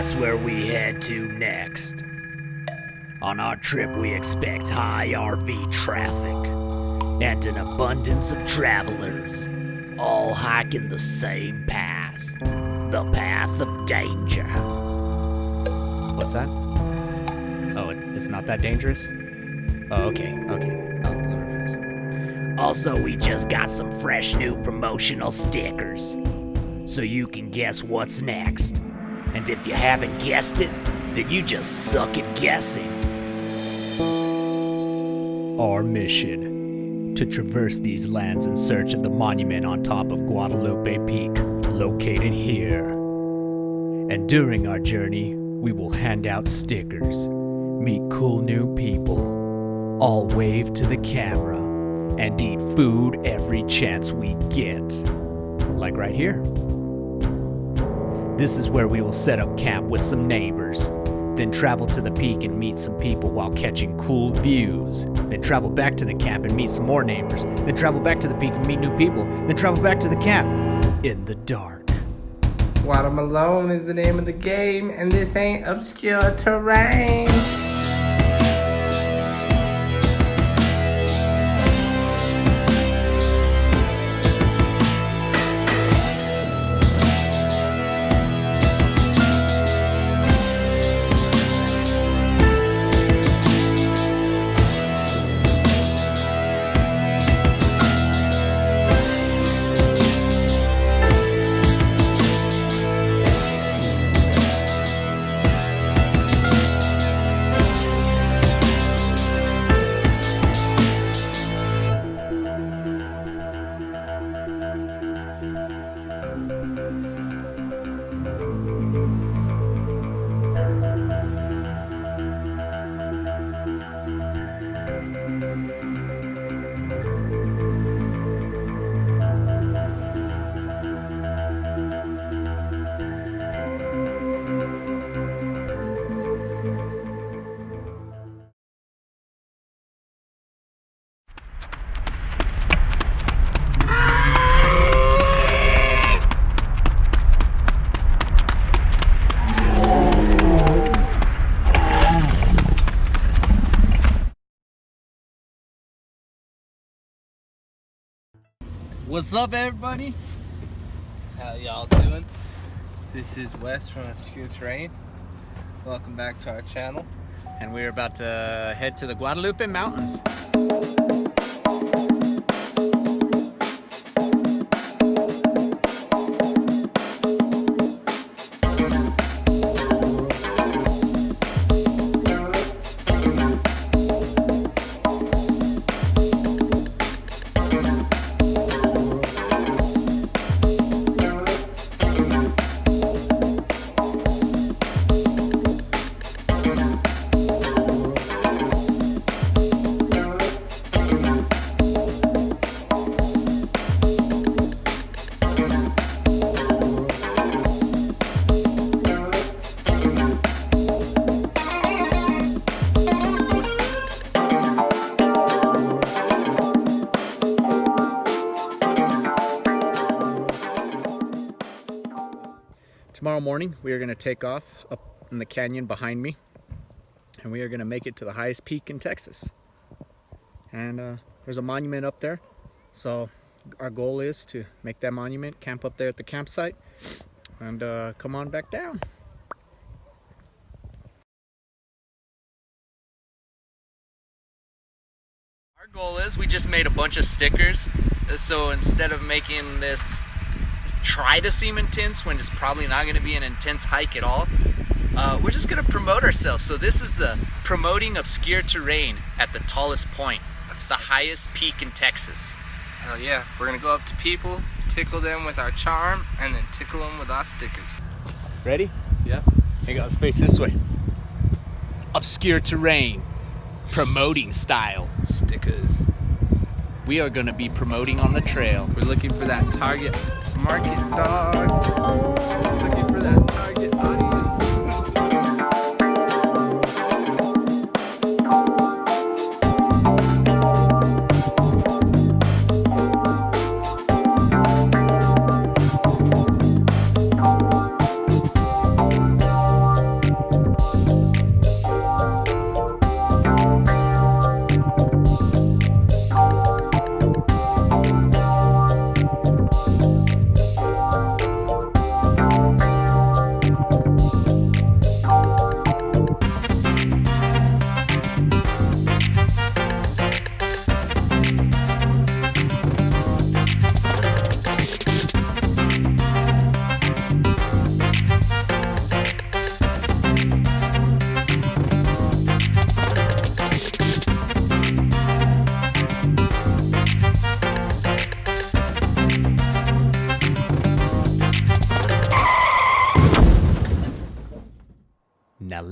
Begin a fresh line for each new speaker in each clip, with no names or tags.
that's where we head to next. On our trip, we expect high RV traffic and an abundance of travelers, all hiking the same path, the path of danger.
What's that? Oh, it's not that dangerous? Oh, okay. I'll rephrase.
Also, we just got some fresh new promotional stickers, so you can guess what's next. And if you haven't guessed it, then you just suck at guessing. Our mission: to traverse these lands in search of the monument on top of Guadalupe Peak, located here. And during our journey, we will hand out stickers, meet cool new people, all wave to the camera, and eat food every chance we get. Like right here. This is where we will set up camp with some neighbors, then travel to the peak and meet some people while catching cool views, then travel back to the camp and meet some more neighbors, then travel back to the peak and meet new people, then travel back to the camp in the dark.
Watermelon is the name of the game, and this ain't obscure terrain.
What's up, everybody?
How y'all doing? This is Wes from Obscure Terrain. Welcome back to our channel.
And we're about to head to the Guadalupe Mountains. Tomorrow morning, we are going to take off up in the canyon behind me, and we are going to make it to the highest peak in Texas. And there's a monument up there, so our goal is to make that monument, camp up there at the campsite, and come on back down. Our goal is, we just made a bunch of stickers, so instead of making this try to seem intense when it's probably not going to be an intense hike at all, we're just going to promote ourselves. So this is the promoting obscure terrain at the tallest point. It's the highest peak in Texas.
Hell yeah, we're gonna go up to people, tickle them with our charm, and then tickle them with our stickers.
Ready?
Yep.
Hey guys, face this way.
Obscure terrain, promoting style.
Stickers.
We are going to be promoting on the trail.
We're looking for that target market, dog. Oh, looking for that target audience.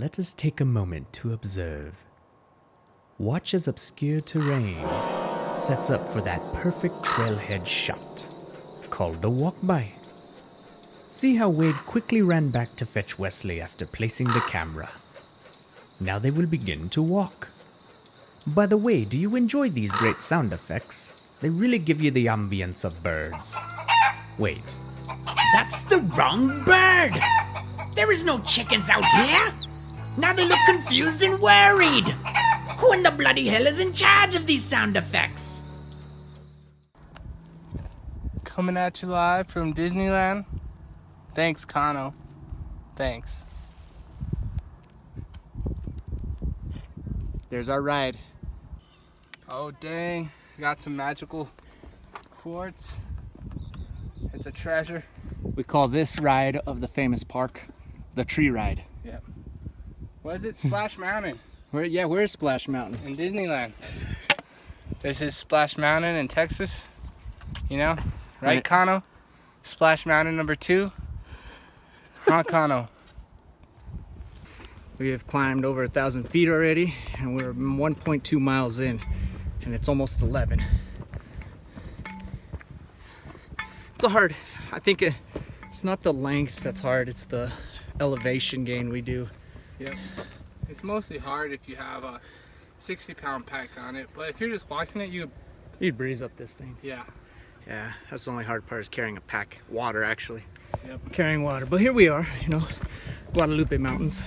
let us take a moment to observe. Watch as obscure terrain sets up for that perfect trailhead shot, called a walk-by. See how Wade quickly ran back to fetch Wesley after placing the camera. Now they will begin to walk. By the way, do you enjoy these great sound effects? They really give you the ambience of birds. Wait.
That's the wrong bird! There is no chickens out here! Now they look confused and worried! Who in the bloody hell is in charge of these sound effects?
Coming at you live from Disneyland. Thanks, Kano. Thanks.
There's our ride.
Oh, dang. Got some magical quartz. It's a treasure.
We call this ride of the famous park the tree ride.
Yep. What is it? Splash Mountain
Where's Splash Mountain?
in Disneyland. This is Splash Mountain in Texas. You know? Right, Kano? Splash Mountain number 2. Huh, Kano?
We have climbed over 1,000 feet already, and we're 1.2 miles in, and it's almost 11. I think it's not the length that's hard, it's the elevation gain we do.
Yep. It's mostly hard if you have a 60-pound pack on it, but if you're just walking it,
You'd breeze up this thing.
yeah.
Yeah, that's the only hard part is carrying a pack. Water, actually.
Yep.
Carrying water. But here we are, Guadalupe Mountains.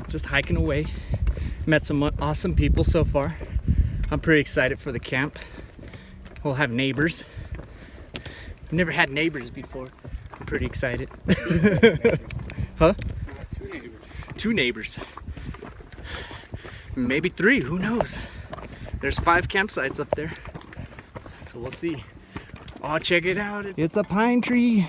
Just hiking away. Met some awesome people so far. I'm pretty excited for the camp. We'll have neighbors. I've never had neighbors before. I'm pretty excited. Huh?
2 neighbors.
2 neighbors. Maybe 3, who knows? There's 5 campsites up there. So we'll see. Oh, check it out. It's a pine tree.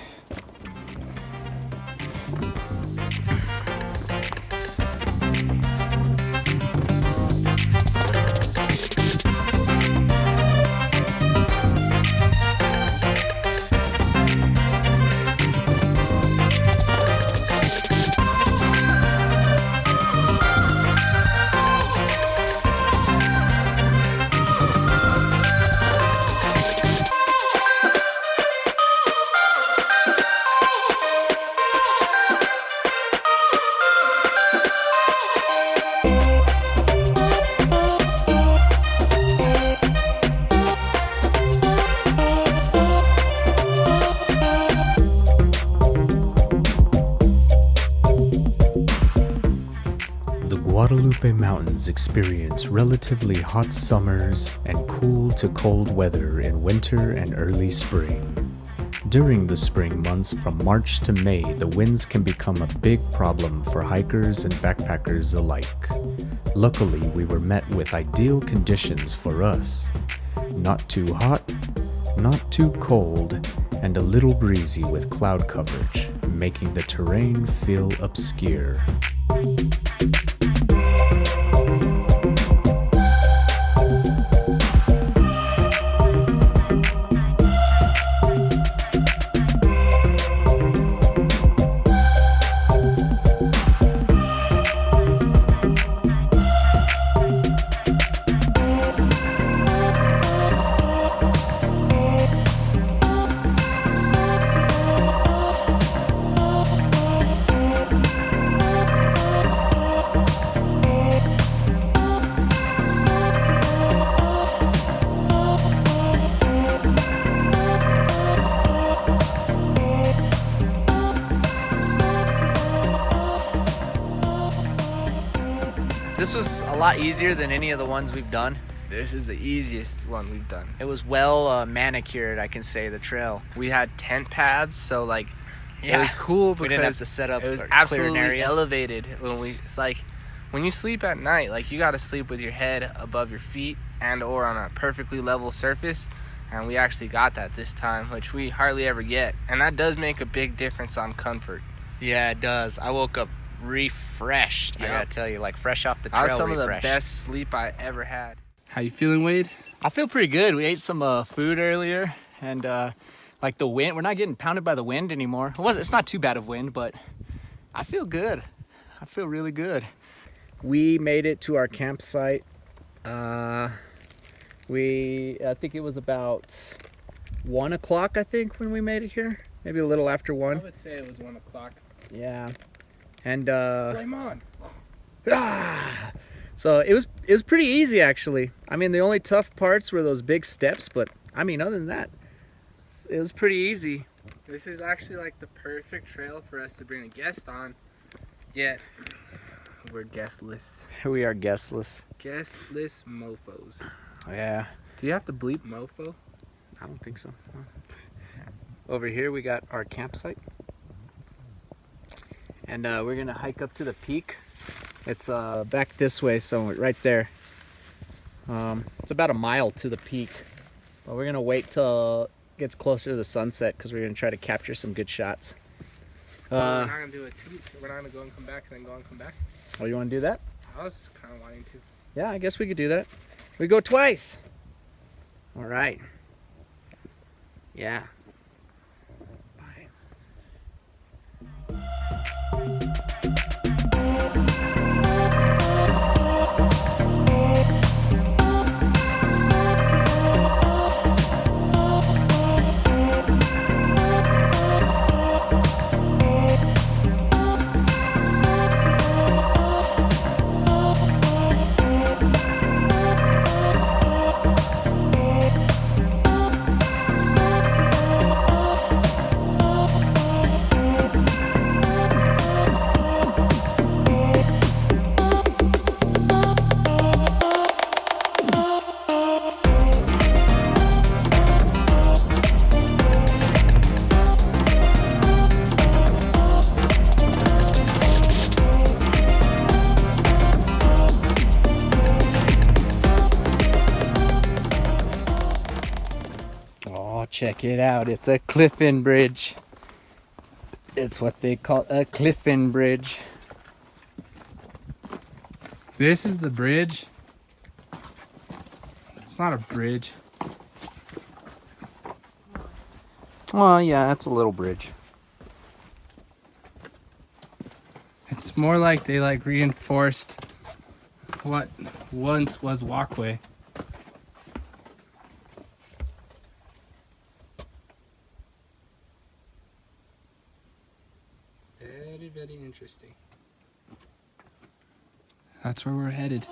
Guadalupe Mountains experience relatively hot summers and cool to cold weather in winter and early spring. During the spring months from March to May, the winds can become a big problem for hikers and backpackers alike. Luckily, we were met with ideal conditions for us. Not too hot, not too cold, and a little breezy with cloud coverage, making the terrain feel obscure.
This was a lot easier than any of the ones we've done.
This is the easiest one we've done.
It was well manicured, I can say, the trail.
We had tent pads, so like
Yeah.
it was cool because
We didn't have to set up
it was
or clear an
absolutely
area.
elevated. It's like when you sleep at night, like you got to sleep with your head above your feet and or on a perfectly level surface. And we actually got that this time, which we hardly ever get. And that does make a big difference on comfort.
Yeah, it does. I woke up refreshed.
Yep.
I gotta tell you, like fresh off the trail.
That was some
refreshed.
of the best sleep I ever had. How you feeling, Wade?
I feel pretty good. We ate some food earlier, and like the wind, we're not getting pounded by the wind anymore. It's not too bad of wind, but I feel good. I feel really good.
We made it to our campsite. I think it was about 1 o'clock, I think, when we made it here. Maybe a little after 1.
I would say it was 1 o'clock.
Yeah. And
Flame on.
so it was pretty easy, actually. I mean, the only tough parts were those big steps, but I mean, other than that, it was pretty easy.
This is actually like the perfect trail for us to bring a guest on. Yet we're guestless.
We are guestless.
Guestless mofos.
Yeah.
Do you have to bleep mofo?
I don't think so. Over here we got our campsite. And we're gonna hike up to the peak. It's back this way, so right there. It's about a mile to the peak. But we're gonna wait till it gets closer to the sunset because we're gonna try to capture some good shots.
We're not gonna do it too. So we're not gonna go and come back and then go and come back.
Oh, you wanna do that?
I was kind of wanting to.
Yeah, I guess we could do that. We go twice. All right. Yeah. Bye. Oh, check it out. It's a cliff-in bridge. It's what they call a cliff-in bridge.
This is the bridge. It's not a bridge.
Well, yeah, it's a little bridge.
It's more like they like reinforced what once was walkway. Very, very interesting. That's where we're headed.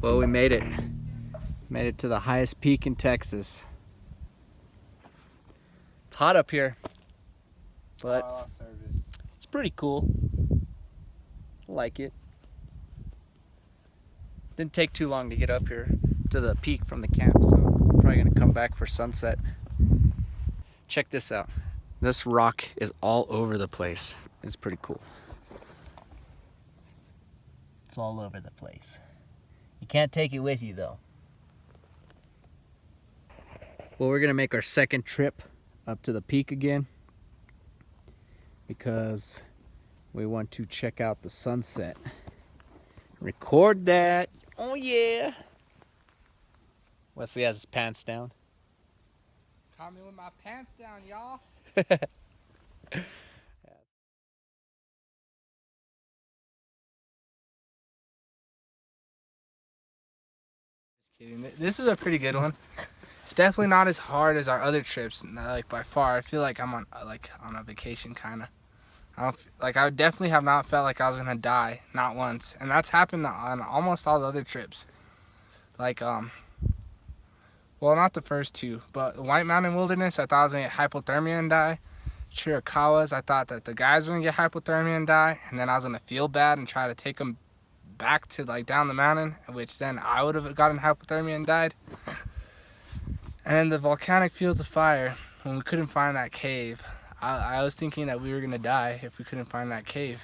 Well, we made it. Made it to the highest peak in Texas. It's hot up here, but it's pretty cool. I like it. Didn't take too long to get up here to the peak from the camp, so I'm probably gonna come back for sunset. Check this out. This rock is all over the place. It's pretty cool. It's all over the place. You can't take it with you though. Well, we're gonna make our second trip up to the peak again because we want to check out the sunset. Record that. Oh yeah. Wesley has his pants down.
Caught me with my pants down, y'all. Just kidding. This is a pretty good one. It's definitely not as hard as our other trips, like by far. I feel like I'm on a vacation kind of. I would definitely have not felt like I was gonna die, not once, and that's happened on almost all the other trips. Well, not the first two, but the White Mountain Wilderness, I thought I was gonna get hypothermia and die. Chiricahuas, I thought that the guys were gonna get hypothermia and die, and then I was gonna feel bad and try to take them back to like down the mountain, which then I would have gotten hypothermia and died. And the volcanic fields of fire, when we couldn't find that cave, I was thinking that we were gonna die if we couldn't find that cave.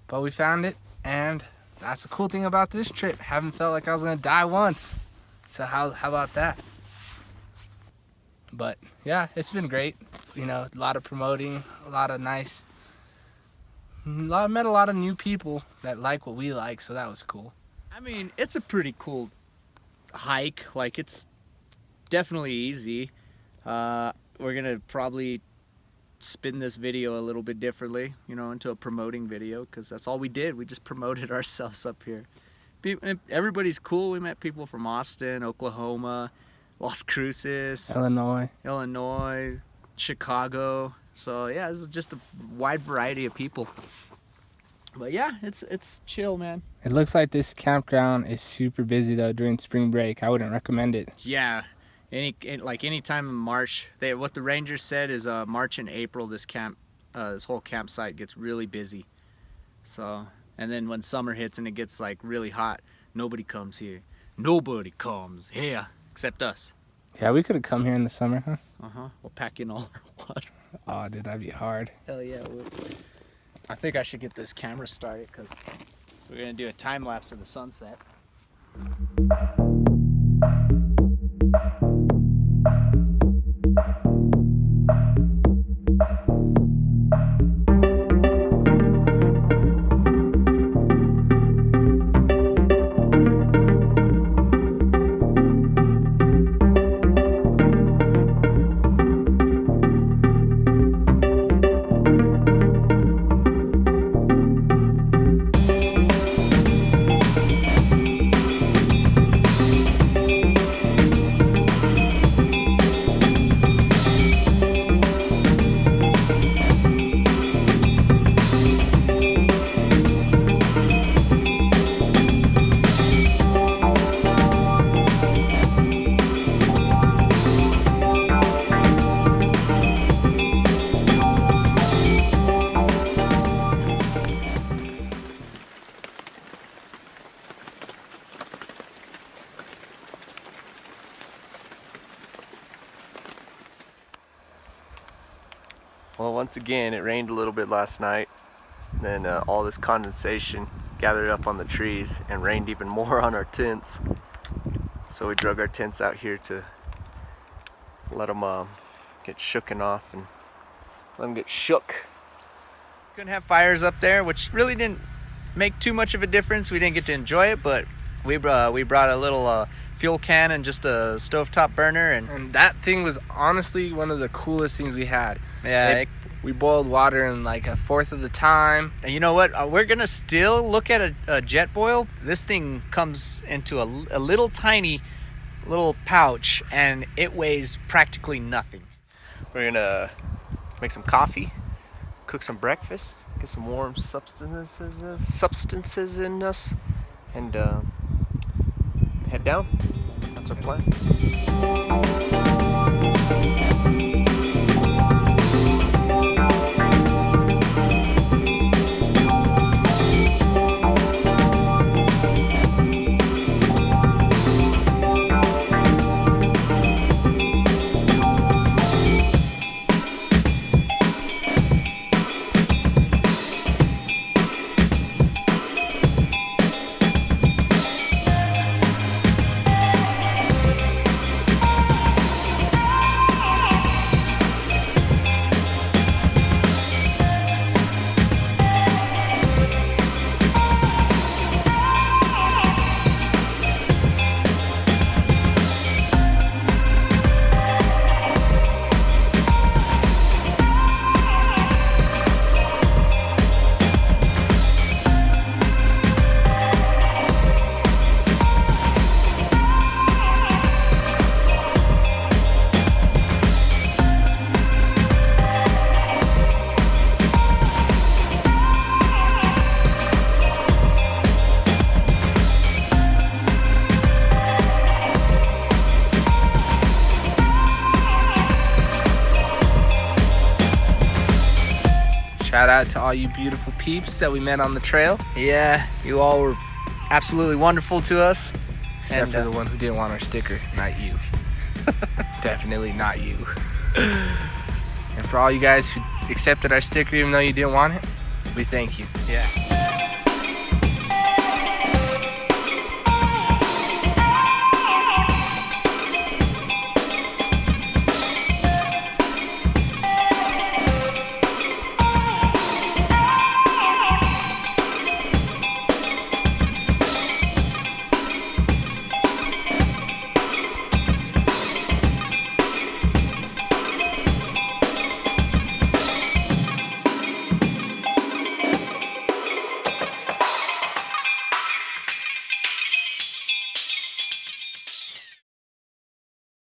But we found it, and that's the cool thing about this trip. Haven't felt like I was gonna die once. So how about that? But yeah, it's been great. You know, a lot of promoting, met a lot of new people that like what we like, so that was cool.
I mean, it's a pretty cool hike. Like, it's definitely easy. We're gonna probably spin this video a little bit differently, you know, into a promoting video, because that's all we did. We just promoted ourselves up here. Everybody's cool. We met people from Austin, Oklahoma, Las Cruces, Illinois, Chicago. So yeah, this is just a wide variety of people. But yeah, it's chill, man.
It looks like this campground is super busy though during spring break. I wouldn't recommend it.
Yeah, any time in March. What the rangers said is March and April this whole campsite gets really busy. So, and then when summer hits and it gets like really hot, nobody comes here. Nobody comes here except us.
Yeah, we could have come here in the summer, huh?
We'll pack in all our water.
Oh, dude, that'd be hard.
Hell yeah, it would. I think I should get this camera started because we're gonna do a time lapse of the sunset.
Well, once again, it rained a little bit last night. Then all this condensation gathered up on the trees and rained even more on our tents. So we drug our tents out here to let them get shooken off and let them get shook.
Couldn't have fires up there, which really didn't make too much of a difference. We didn't get to enjoy it, but we brought a little fuel can and just a stovetop burner,
And that thing was honestly one of the coolest things we had.
yeah.
We boiled water in like a fourth of the time.
And you know what? We're gonna still look at a jet boil. This thing comes into a little tiny little pouch, and it weighs practically nothing.
We're gonna make some coffee, cook some breakfast, get some warm substances in us, and head down. That's our plan.
Shout out to all you beautiful peeps that we met on the trail.
Yeah, you all were absolutely wonderful to us.
Except
And,
for the one who didn't want our sticker, not you. Definitely not you. And for all you guys who accepted our sticker even though you didn't want it, we thank you.
Yeah.